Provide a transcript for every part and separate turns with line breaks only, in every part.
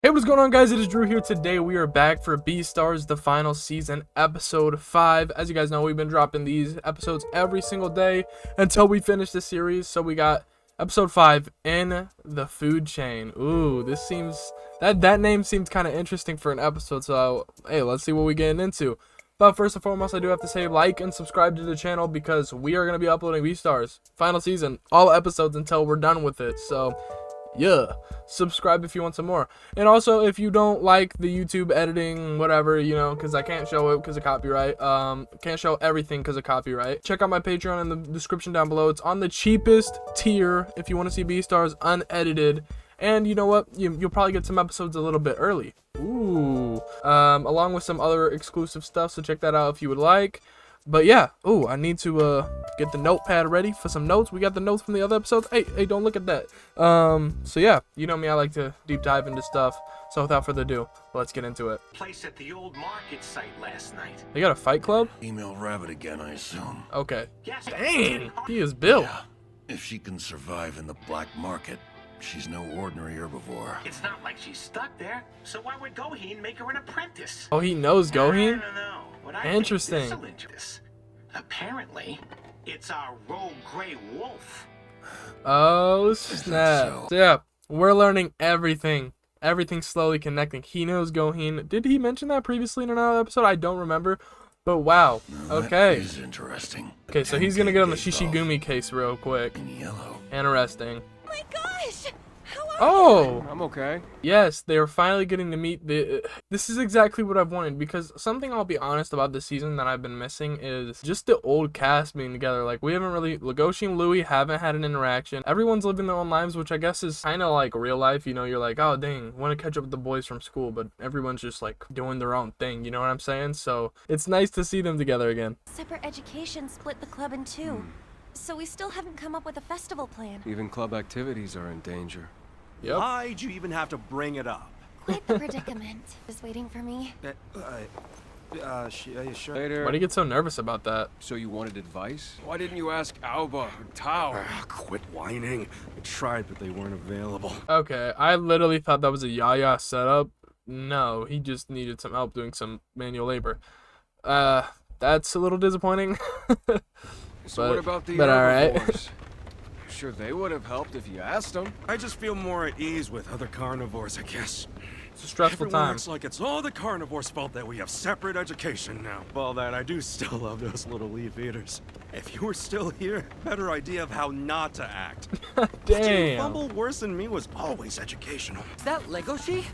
Hey, what's going on, guys? It is Drew here. Today we are back for Beastars, the final season, episode 5. As you guys know, we've been dropping these episodes every single day until we finish the series. So we got episode 5, In the Food Chain. Ooh, this seems... That name seems kind of interesting for an episode. So, hey, let's see what we're getting into. But first and foremost, I do have to say like and subscribe to the channel because we are going to be uploading Beastars, final season, all episodes until we're done with it. So... yeah, subscribe if you want some more. And also, if you don't like the YouTube editing, whatever, you know, because I can't show it because of copyright, can't show everything because of copyright, check out my Patreon in the description down below. It's on the cheapest tier if you want to see Beastars unedited. And you know what, you'll probably get some episodes a little bit early. Ooh, along with some other exclusive stuff, so check that out if you would like. But yeah, ooh, I need to get the notepad ready for some notes. We got the notes from the other episodes. Hey, don't look at that. So yeah, you know me, I like to deep dive into stuff. So without further ado, let's get into it.
Place at the old market site last night.
They got a fight club?
Female rabbit again, I assume.
Okay.
Yes.
Dang, he is built.
Yeah. If she can survive in the black market, she's no ordinary herbivore.
It's not like she's stuck there, so why would Goheen make her an apprentice?
Oh, he knows Goheen?
No. What I
Interesting.
think this'll interest. Apparently, it's our rogue gray wolf.
Oh, snap.
so?
So yeah, we're learning everything. Everything's slowly connecting. He knows Goheen. Did he mention that previously in another episode? I don't remember. But wow.
Now,
Okay.
That is interesting.
Okay, so he's gonna get on the
10K
Shishi-Gumi case real quick.
in yellow.
Interesting.
Oh my gosh! How are
Oh!
I'm okay.
Yes, they are finally getting to meet the... This is exactly what I've wanted, because something I'll be honest about this season that I've been missing is just the old cast being together. Like, we haven't really... Legoshi and Louis haven't had an interaction. Everyone's living their own lives, which I guess is kind of like real life. You know, you're like, oh, dang, want to catch up with the boys from school, but everyone's just, like, doing their own thing. You know what I'm saying? So, it's nice to see them together again.
Separate education split the club in two. So we still haven't come up with a festival plan.
Even club activities are in danger.
Yep.
Why'd you even have to bring it up?
Quite the predicament. Just waiting for me.
Sure.
Later.
Why do you get so nervous about that?
So you wanted advice? Why didn't you ask Alba or Tao?
Quit whining. I tried, but they weren't available.
Okay, I literally thought that was a Yahya setup. No, he just needed some help doing some manual labor. That's a little disappointing.
So what about the
but alright.
herbivores? Sure, they would have helped if you asked them.
I just feel more at ease with other carnivores, I guess.
It's a stressful
Everyone
time.
acts like it's all the carnivores' fault that we have separate education now. Well, that I do still love those little leaf eaters. If you were still here, better idea of how not to act.
Damn.
Fumble worse than me was always educational.
Is that Legoshi?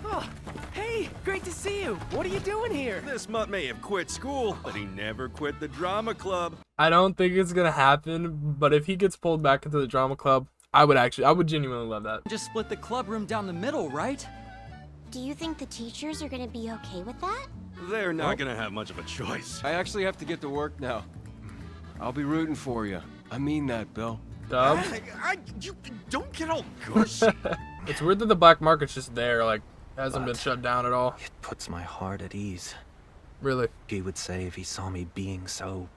Oh, hey, great to see you. What are you doing here?
This mutt may have quit school, but he never quit the drama club.
I don't think it's gonna happen, but if he gets pulled back into the drama club, I would genuinely love that.
Just split the club room down the middle, right?
Do you think the teachers are gonna be okay with that?
They're not gonna have much of a choice.
I actually have to get to work now. I'll be rooting for you. I mean that, Bill.
Dub.
You don't get all gush.
It's weird that the black market's just there, like, hasn't been shut down at all.
It puts my heart at ease.
Really?
He would say if he saw me being so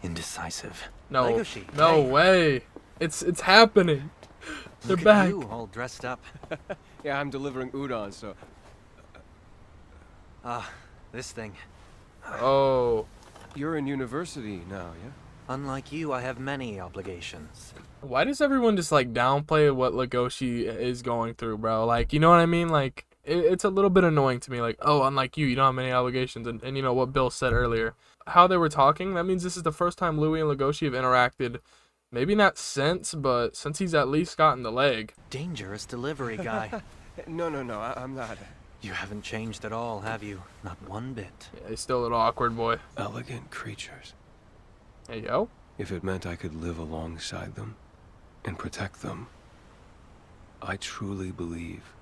indecisive.
No.
Legoshi,
No
hey.
way. It's happening. They're
Look
back.
at you, all dressed up.
Yeah, I'm delivering udon, so...
This thing.
Oh.
You're in university now, yeah?
Unlike you, I have many obligations.
Why does everyone just, like, downplay what Legoshi is going through, bro? Like, you know what I mean? Like, it's a little bit annoying to me. Like, oh, unlike you don't have many obligations. And you know what Bill said earlier. How they were talking, that means this is the first time Louis and Legoshi have interacted. Maybe not since, but since he's at least gotten the leg.
Dangerous delivery guy.
No, I'm not.
You haven't changed at all, have you? Not one bit.
Yeah, he's still a little awkward boy.
Elegant creatures.
Hey, yo.
If it meant I could live alongside them and protect them, I truly believe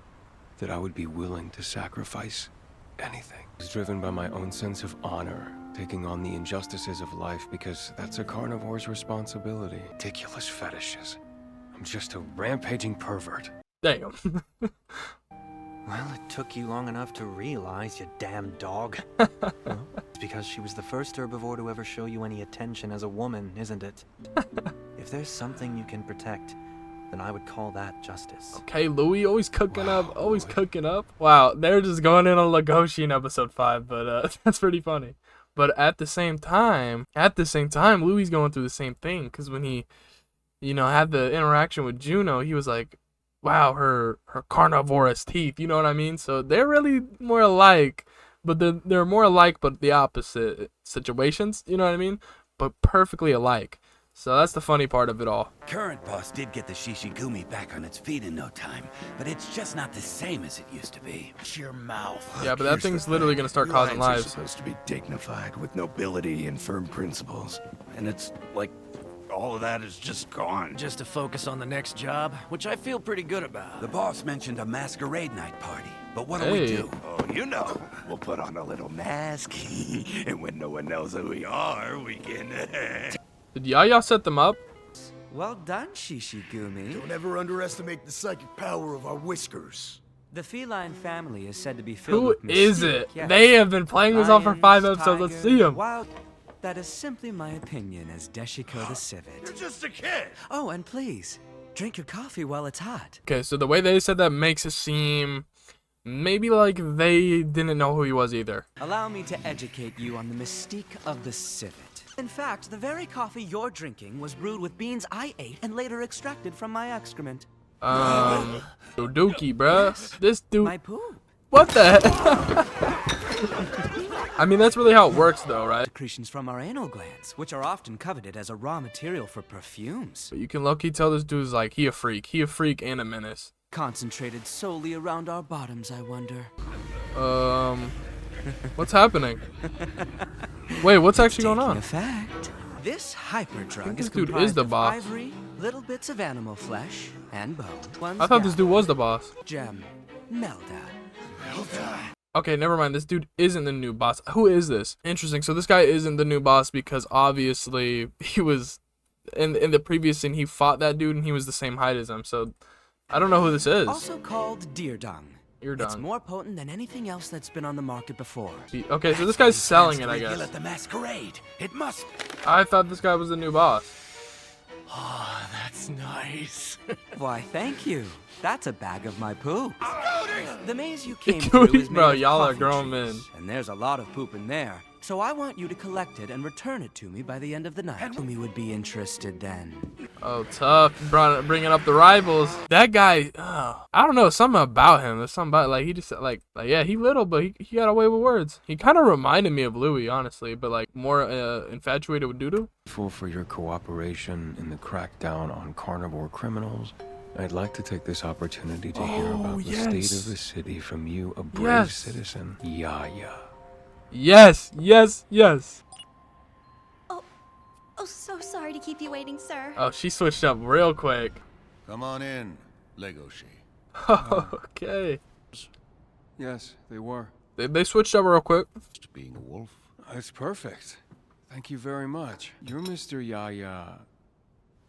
that I would be willing to sacrifice anything. I was driven by my own sense of honor, taking on the injustices of life because that's a carnivore's responsibility. Ridiculous fetishes. I'm just a rampaging pervert.
Damn.
Well, it took you long enough to realize, you damn dog. It's because she was the first herbivore to ever show you any attention as a woman, isn't it? If there's something you can protect, then I would call that justice.
Okay, Louis, always cooking up, always cooking up. Wow, they're just going in on Legoshi in episode 5, but that's pretty funny. But at the same time, Louis going through the same thing, because when he, you know, had the interaction with Juno, he was like, wow, her carnivorous teeth, you know what I mean? So they're really more alike, but they're more alike, but the opposite situations, you know what I mean? But perfectly alike. So that's the funny part of it all.
Current boss did get the Shishi-Gumi back on its feet in no time, but it's just not the same as it used to be.
Shut your mouth.
Yeah, but that thing's literally gonna start causing
Lions are
lives.
supposed to be dignified, with nobility and firm principles, and it's like all of that is just gone.
Just to focus on the next job, which I feel pretty good about.
The boss mentioned a masquerade night party, but what do
Hey.
we do?
Oh, you know, we'll put on a little mask, and when no one knows who we are, we can.
Did Yahya set them up?
Well done, Shishi-Gumi.
Don't ever underestimate the psychic power of our whiskers.
The feline family is said to be filled
Who
with
is
mystique,
it?
yes.
They have been playing this off for 5
Lions,
episodes. Let's see
tigers,
them.
Wild. That is simply my opinion as Deshiko the Civet.
You're just a kid.
Oh, and please, drink your coffee while it's hot.
Okay, so the way they said that makes it seem maybe like they didn't know who he was either.
Allow me to educate you on the mystique of the civet. In fact, the very coffee you're drinking was brewed with beans I ate and later extracted from my excrement.
Dookie, bruh. This dude.
My poop.
What the heck? I mean, that's really how it works, though, right?
Secretions from our anal glands, which are often coveted as a raw material for perfumes.
But you can low-key tell this dude's like, he a freak and a menace.
Concentrated solely around our bottoms, I wonder.
What's happening? Wait, what's actually going
Taking
on?
effect. This hyperdrug
this
is
dude is
comprised
the
of
boss.
ivory, little bits of animal flesh, and bone.
I thought this dude was the boss.
Gem, Melda.
Okay, never mind. This dude isn't the new boss. Who is this? Interesting. So this guy isn't the new boss because obviously he was in the previous scene. He fought that dude and he was the same height as him. So I don't know who this is.
Also called deer dung.
Ear
It's
dung.
more potent than anything else that's been on the market before.
Okay, so this guy's selling it, I
Reveal
guess.
at the masquerade. It must.
I thought this guy was the new boss.
Oh, that's nice.
Why, thank you. That's a bag of my poop. The maze you came
Scooties,
through is made
bro,
of
y'all are
coffee
grown
trees,
men.
and there's a lot of poop in there. So I want you to collect it and return it to me by the end of the night. Whom would be interested then?
Oh, tough. Bringing up the rivals. That guy, I don't know, something about him. There's something about, like, he just, like yeah, he little, but he got away with words. He kind of reminded me of Louis, honestly, but, like, more infatuated with Doodoo.
Grateful for your cooperation in the crackdown on carnivore criminals. I'd like to take this opportunity to hear about the state
yes.
of the city from you, a brave
Yes.
citizen, Yahya.
Yes, yes, yes.
Oh, so sorry to keep you waiting, sir.
Oh, she switched up real quick.
Come on in, Legoshi.
Okay.
Yes, they were.
They switched up real quick.
Being a wolf.
That's perfect. Thank you very much. You're Mr. Yahya,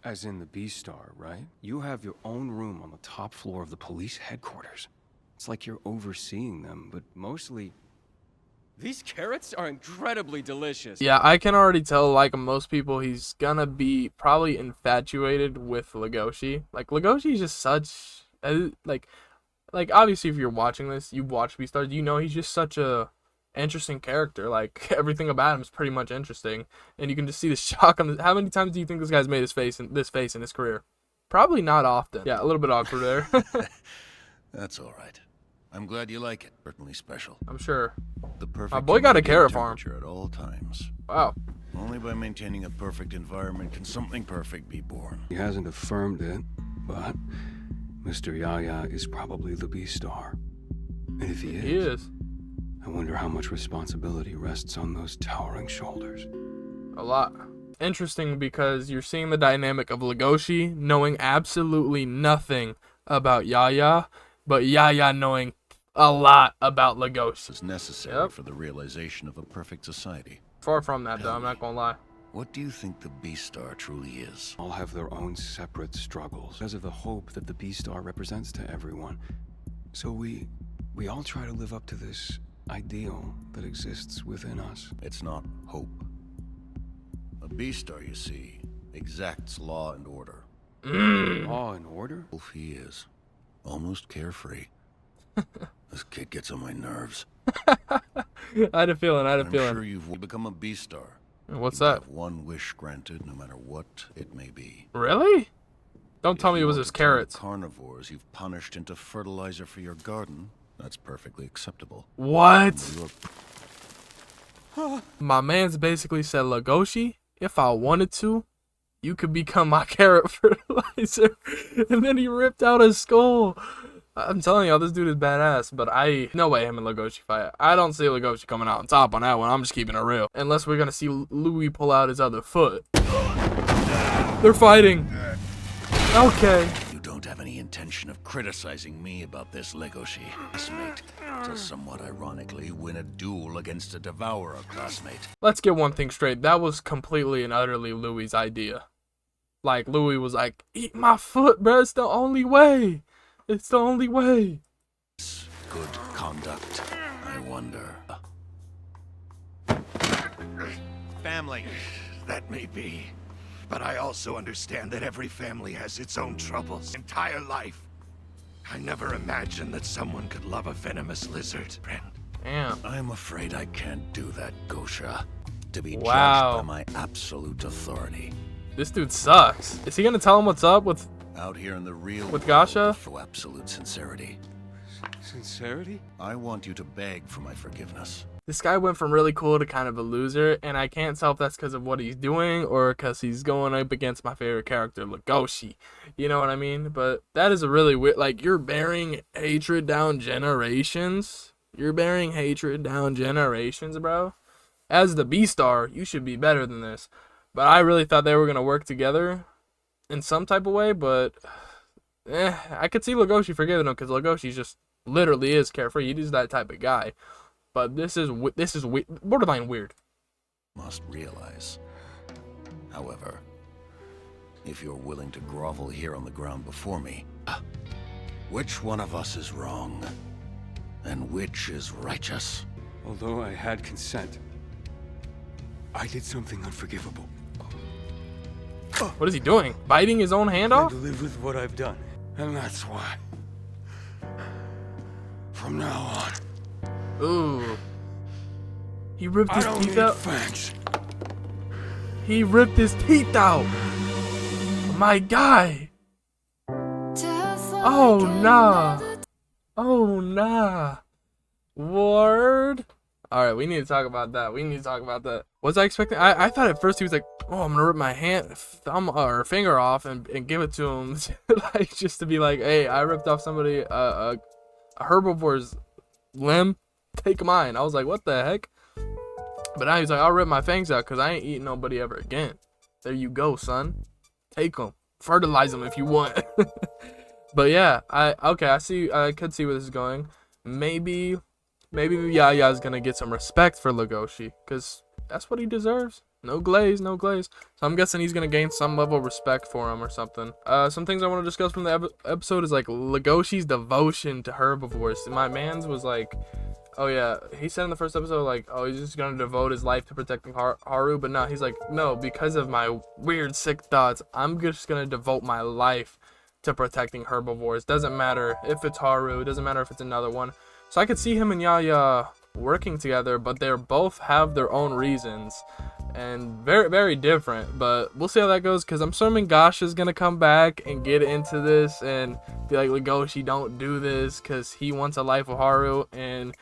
as in the Beastar, right? You have your own room on the top floor of the police headquarters. It's like you're overseeing them, but mostly...
These carrots are incredibly delicious.
Yeah, I can already tell, like most people, he's gonna be probably infatuated with Legoshi. Like, Legoshi's just such, like obviously if you're watching this, you've watched Beastars, you know he's just such a interesting character. Like, everything about him is pretty much interesting. And you can just see the shock on how many times do you think this guy's made this face in his career? Probably not often. Yeah, a little bit awkward there.
That's all right. I'm glad you like it. Certainly special.
I'm sure.
The perfect.
My boy got a
humidity
carrot
and
farm.
temperature at all times.
Wow.
Only by maintaining a perfect environment can something perfect be born.
He hasn't affirmed it, but Mr. Yahya is probably the Beastar. And if he is, I wonder how much responsibility rests on those towering shoulders.
A lot. Interesting because you're seeing the dynamic of Legoshi knowing absolutely nothing about Yahya, but Yahya knowing a lot about Legoshi.
Is necessary for the realization of a perfect society.
Far from that, though, I'm not gonna lie.
What do you think the Beastar truly is?
All have their own separate struggles because of the hope that the Beastar represents to everyone. So we all try to live up to this ideal that exists within us.
It's not hope. A Beastar, you see, exacts law and order.
Law and order?
He is. Almost carefree. This kid gets on my nerves.
I had a feeling.
I'm sure you've become a Beastar.
What's
You
that?
have one wish granted, no matter what it may be.
Really? Don't tell
If
me it
you
was
want
his
to turn the
carrots.
carnivores you've punished into fertilizer for your garden, that's perfectly acceptable.
What?
You're
My man's basically said, Legoshi, if I wanted to, you could become my carrot fertilizer. And then he ripped out his skull. I'm telling y'all, this dude is badass, but no way him and Legoshi fight. I don't see Legoshi coming out on top on that one. I'm just keeping it real. Unless we're going to see Louis pull out his other foot. They're fighting. Okay.
You don't have any intention of criticizing me about this, Legoshi. Classmate, to somewhat ironically win a duel against a Devourer classmate.
Let's get one thing straight. That was completely and utterly Louis' idea. Like, Louis was like, eat my foot, bro. It's the only way. It's the only way.
Good conduct, I wonder.
Family. That may be. But I also understand that every family has its own troubles. Entire life. I never imagined that someone could love a venomous lizard, friend.
Damn.
I'm afraid I can't do that, Gosha. To be
Wow.
judged by my absolute authority.
This dude sucks. Is he gonna tell him what's up with
Out here in the real
With
world,
Gasha?
for absolute sincerity.
Sincerity?
I want you to beg for my forgiveness.
this guy went from really cool to kind of a loser, and I can't tell if that's because of what he's doing or because he's going up against my favorite character, Legoshi. You know what I mean? But that is a really weird, like, you're bearing hatred down generations. You're bearing hatred down generations, bro. As the Beastar, you should be better than this. But I really thought they were going to work together in some type of way, but I could see Legoshi forgiving him because Legoshi just literally is carefree. He's that type of guy. But this is borderline weird.
Must realize. However, if you're willing to grovel here on the ground before me, which one of us is wrong and which is righteous?
Although I had consent, I did something unforgivable.
What is he doing? Biting his own hand
I
off?
to live with what I've done. And that's why, from now on,
Ooh. He ripped
I
his
don't
teeth
need
out.
thanks.
He ripped his teeth out. My guy. Oh, nah. Oh, nah. Word. All right, we need to talk about that. Was I expecting? I thought at first he was like, oh, I'm going to rip my thumb or finger off and give it to him. Like, just to be like, hey, I ripped off somebody, a herbivore's limb. Take mine. I was like, what the heck? But now he's like, I'll rip my fangs out because I ain't eating nobody ever again. There you go, son. Take them. Fertilize them if you want. But yeah, I could see where this is going. Maybe Yahya's gonna get some respect for Legoshi because that's what he deserves. No glaze. So I'm guessing he's gonna gain some level of respect for him or something. Some things I want to discuss from the episode is like Legoshi's devotion to herbivores. My man's was like, oh yeah, he said in the first episode like, oh, he's just gonna devote his life to protecting Haru, but no, he's like, no, because of my weird sick thoughts, I'm just gonna devote my life to protecting herbivores. Doesn't matter if it's Haru, doesn't matter if it's another one. So I could see him and Yahya working together, but they both have their own reasons and very, very different. But we'll see how that goes because I'm assuming Gosh is gonna come back and get into this and be like, Legoshi, don't do this because he wants a life with Haru, and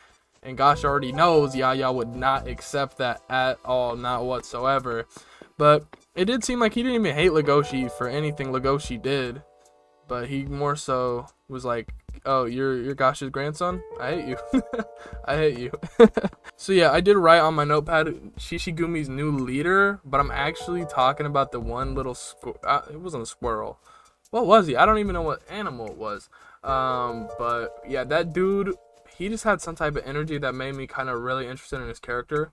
Gosh already knows Yahya would not accept that at all, not whatsoever. But it did seem like he didn't even hate Legoshi for anything Legoshi did, but he more so was like, oh, you're Gosh's grandson? I hate you. I hate you. So yeah, I did write on my notepad Shishi-Gumi's new leader, but I'm actually talking about the one little it wasn't a squirrel. What was he? I don't even know what animal it was. But yeah, that dude, he just had some type of energy that made me kind of really interested in his character.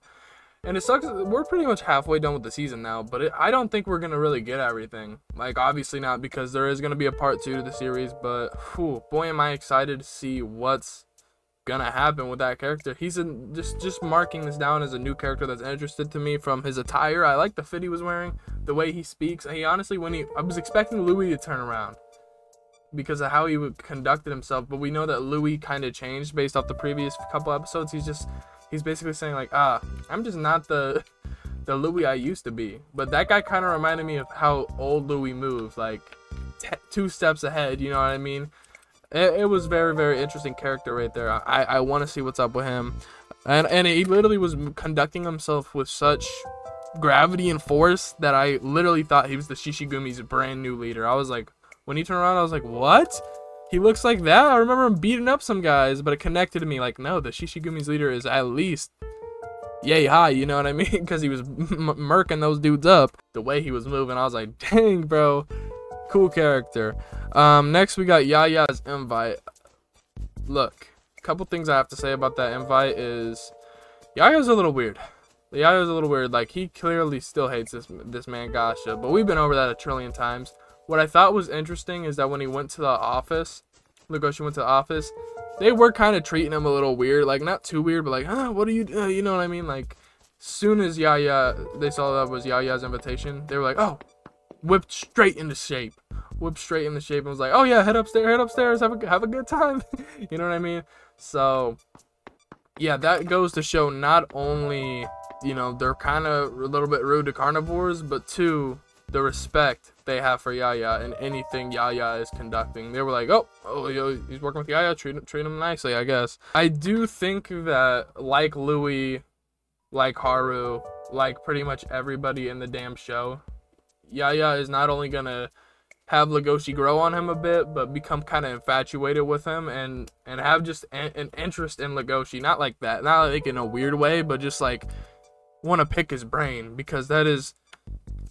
And it sucks, we're pretty much halfway done with the season now, but I don't think we're going to really get everything. Like, obviously not, because there is going to be a part 2 to the series, but whew, boy am I excited to see what's gonna happen with that character. He's just marking this down as a new character that's interested to me from his attire. I like the fit he was wearing, the way he speaks. He honestly, I was expecting Louis to turn around because of how he conducted himself, but we know that Louis kind of changed based off the previous couple episodes. He's basically saying like, I'm just not the Louis I used to be. But that guy kind of reminded me of how old Louis moved, like 2 steps ahead, you know what I mean? It was very, very interesting character right there. I want to see what's up with him. And he literally was conducting himself with such gravity and force that I literally thought he was the Shishi-Gumi's brand new leader. I was like, when he turned around, I was like, what? He looks like that? I remember him beating up some guys, but it connected to me like, no, the Shishi-Gumi's leader is at least yay high, you know what I mean? Because he was murking those dudes up. The way he was moving, I was like, dang, bro. Cool character. Next, we got Yahya's invite. Look, a couple things I have to say about that invite is Yahya's a little weird. Like, he clearly still hates this man Gasha, but we've been over that a trillion times. What I thought was interesting is that when he went to the office, Legoshi went to the office, they were kind of treating him a little weird. Like, not too weird, but like, what are you you know what I mean? Like, soon as they saw that was Yahya's invitation, they were like, oh, whipped straight into shape. And was like, oh yeah, head upstairs, have a good time. You know what I mean? So, yeah, that goes to show not only, you know, they're kind of a little bit rude to carnivores, but 2, the respect they have for Yahya and anything Yahya is conducting. They were like, oh, yo, he's working with Yahya, treat him nicely, I guess. I do think that, like Louis, like Haru, like pretty much everybody in the damn show, Yahya is not only gonna have Legoshi grow on him a bit, but become kind of infatuated with him and have just an interest in Legoshi. Not like that, not like in a weird way, but just like want to pick his brain, because that is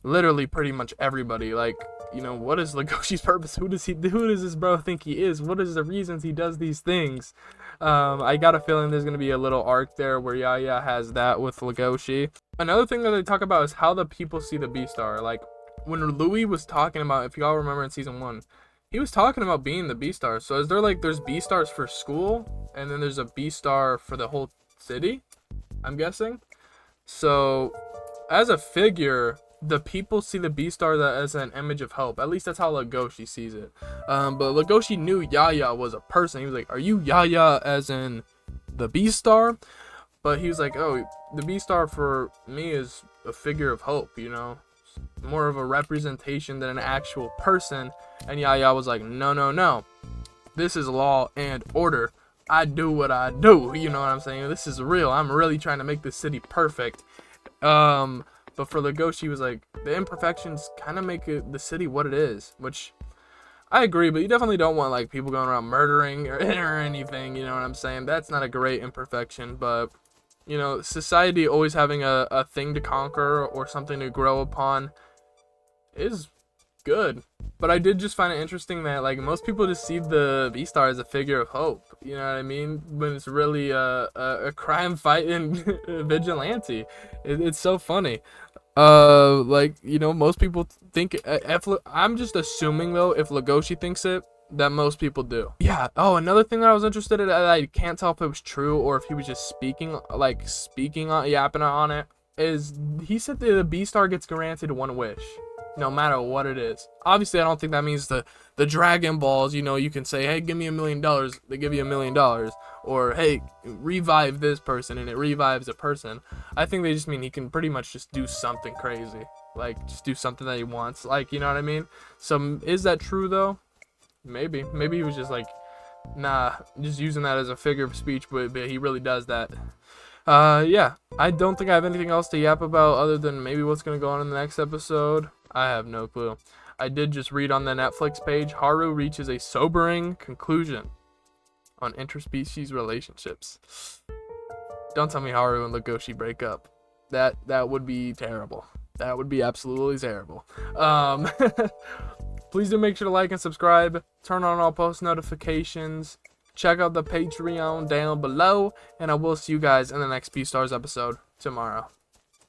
literally pretty much everybody. Like, you know, what is Legoshi's purpose? Who does this bro think he is? What is the reasons he does these things? I got a feeling there's going to be a little arc there where Yahya has that with Legoshi. Another thing that they talk about is how the people see the Beastar. Like, when Louis was talking about, if y'all remember in season 1, he was talking about being the Beastar. So is there like, there's Beastars for school, and then there's a Beastar for the whole city, I'm guessing? So, as a figure, the people see the Beastar as an image of hope. At least that's how Legoshi sees it. But Legoshi knew Yahya was a person. He was like, are you Yahya as in the Beastar? But he was like, oh, the Beastar for me is a figure of hope, you know? More of a representation than an actual person. And Yahya was like, no. This is law and order. I do what I do. You know what I'm saying? This is real. I'm really trying to make this city perfect. But for Legoshi, he was like, the imperfections kind of make the city what it is. Which, I agree, but you definitely don't want, like, people going around murdering or anything, you know what I'm saying? That's not a great imperfection, but, you know, society always having a thing to conquer or something to grow upon is good. But I did just find it interesting that, like, most people just see the Beastar as a figure of hope, you know what I mean? When it's really a crime-fighting vigilante. It's so funny. Like, you know, most people think, I'm just assuming, though, if Legoshi thinks it, that most people do. Yeah. Oh, another thing that I was interested in, I can't tell if it was true or if he was just yapping on it, is he said that the Beastar gets granted 1 wish, no matter what it is. Obviously, I don't think that means the Dragon Balls, you know, you can say, hey, give me $1 million, they give you $1 million, or hey, revive this person, and it revives a person. I think they just mean he can pretty much just do something crazy, like just do something that he wants, like, you know what I mean? So is that true though? Maybe he was just like, nah, just using that as a figure of speech, but he really does that. Yeah, I don't think I have anything else to yap about other than maybe what's gonna go on in the next episode. I have no clue. I did just read on the Netflix page, Haru reaches a sobering conclusion on interspecies relationships. Don't tell me Haru and Legoshi break up. That would be terrible. That would be absolutely terrible. Please do make sure to like and subscribe. Turn on all post notifications. Check out the Patreon down below. And I will see you guys in the next Beastars episode tomorrow.